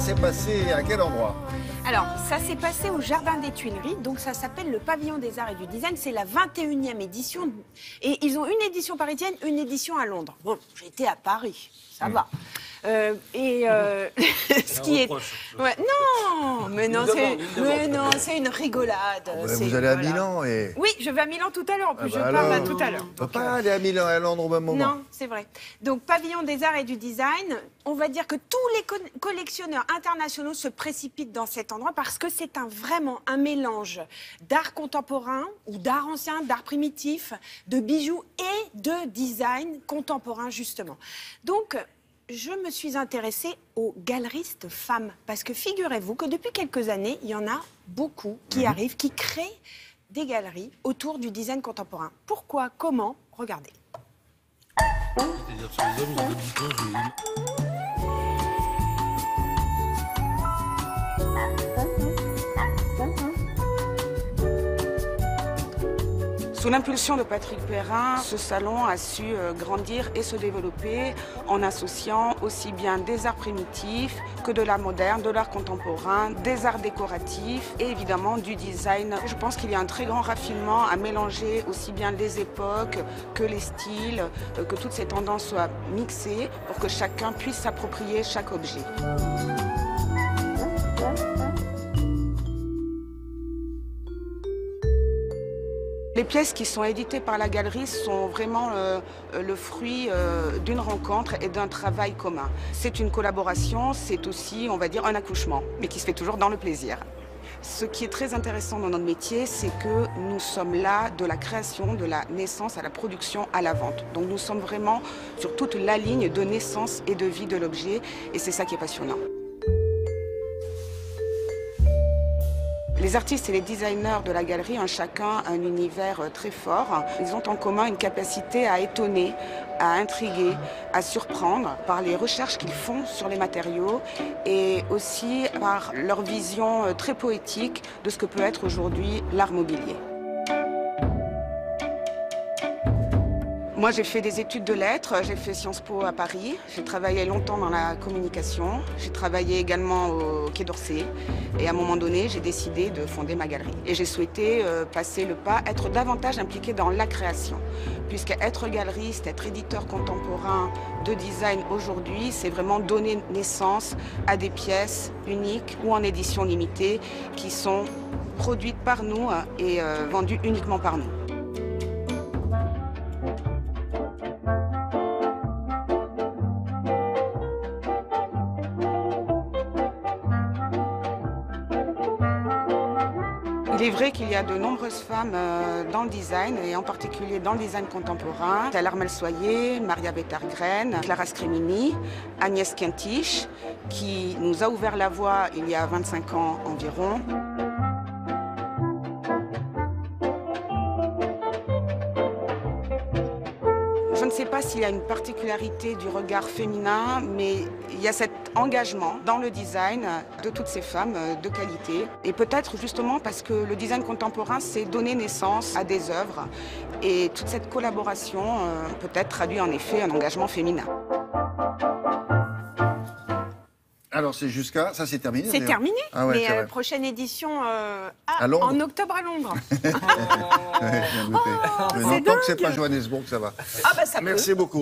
s'est passé à quel endroit? Alors, ça s'est passé au Jardin des Tuileries, donc ça s'appelle le Pavillon des Arts et du Design. C'est la 21e édition. Et ils ont une édition parisienne, une édition à Londres. Bon, j'étais à Paris, ça va. Ce qui est... Ouais, non, mais non, c'est une rigolade. Vous allez à Milan et... Oui, je vais à Milan tout à l'heure. En plus, je alors, parle là tout à l'heure. On ne peut pas aller à Milan et à Londres au même moment. Non, c'est vrai. Donc, Pavillon des Arts et du Design, on va dire que tous les collectionneurs internationaux se précipitent dans cet endroit parce que c'est vraiment un mélange d'art contemporain ou d'art ancien, d'art primitif, de bijoux et de design contemporain, justement. Donc, je me suis intéressée aux galeristes femmes parce que figurez-vous que depuis quelques années, il y en a beaucoup qui arrivent, qui créent des galeries autour du design contemporain. Pourquoi? Comment? Regardez. C'est-à-dire sur les hommes, ils ont des boutons, Sous l'impulsion de Patrick Perrin, ce salon a su grandir et se développer en associant aussi bien des arts primitifs que de l'art moderne, de l'art contemporain, des arts décoratifs et évidemment du design. Je pense qu'il y a un très grand raffinement à mélanger aussi bien les époques que les styles, que toutes ces tendances soient mixées pour que chacun puisse s'approprier chaque objet. Les pièces qui sont éditées par la galerie sont vraiment le fruit d'une rencontre et d'un travail commun. C'est une collaboration, c'est aussi, on va dire, un accouchement, mais qui se fait toujours dans le plaisir. Ce qui est très intéressant dans notre métier, c'est que nous sommes là de la création, de la naissance à la production, à la vente. Donc nous sommes vraiment sur toute la ligne de naissance et de vie de l'objet, et c'est ça qui est passionnant. Les artistes et les designers de la galerie ont chacun un univers très fort. Ils ont en commun une capacité à étonner, à intriguer, à surprendre par les recherches qu'ils font sur les matériaux et aussi par leur vision très poétique de ce que peut être aujourd'hui l'art mobilier. Moi, j'ai fait des études de lettres, j'ai fait Sciences Po à Paris, j'ai travaillé longtemps dans la communication, j'ai travaillé également au Quai d'Orsay et à un moment donné, j'ai décidé de fonder ma galerie. Et j'ai souhaité passer le pas, être davantage impliquée dans la création, puisque être galeriste, être éditeur contemporain de design aujourd'hui, c'est vraiment donner naissance à des pièces uniques ou en édition limitée qui sont produites par nous et vendues uniquement par nous. Il est vrai qu'il y a de nombreuses femmes dans le design, et en particulier dans le design contemporain. Il y a Armelle Soyer, Maria Bettargren, Clara Scrimini, Agnès Quintich, qui nous a ouvert la voie il y a 25 ans environ. Je ne sais pas s'il y a une particularité du regard féminin, mais il y a cet engagement dans le design de toutes ces femmes de qualité. Et peut-être justement parce que le design contemporain, c'est donner naissance à des œuvres. Et toute cette collaboration peut-être traduit en effet un engagement féminin. Alors, c'est jusqu'à... Ça, c'est terminé? C'est terminé, ah ouais, mais prochaine édition à Londres. en octobre à Londres. Ouais, je viens de noter. Mais non, tant que c'est pas Johannesburg, ça va. Ah bah ça Merci beaucoup.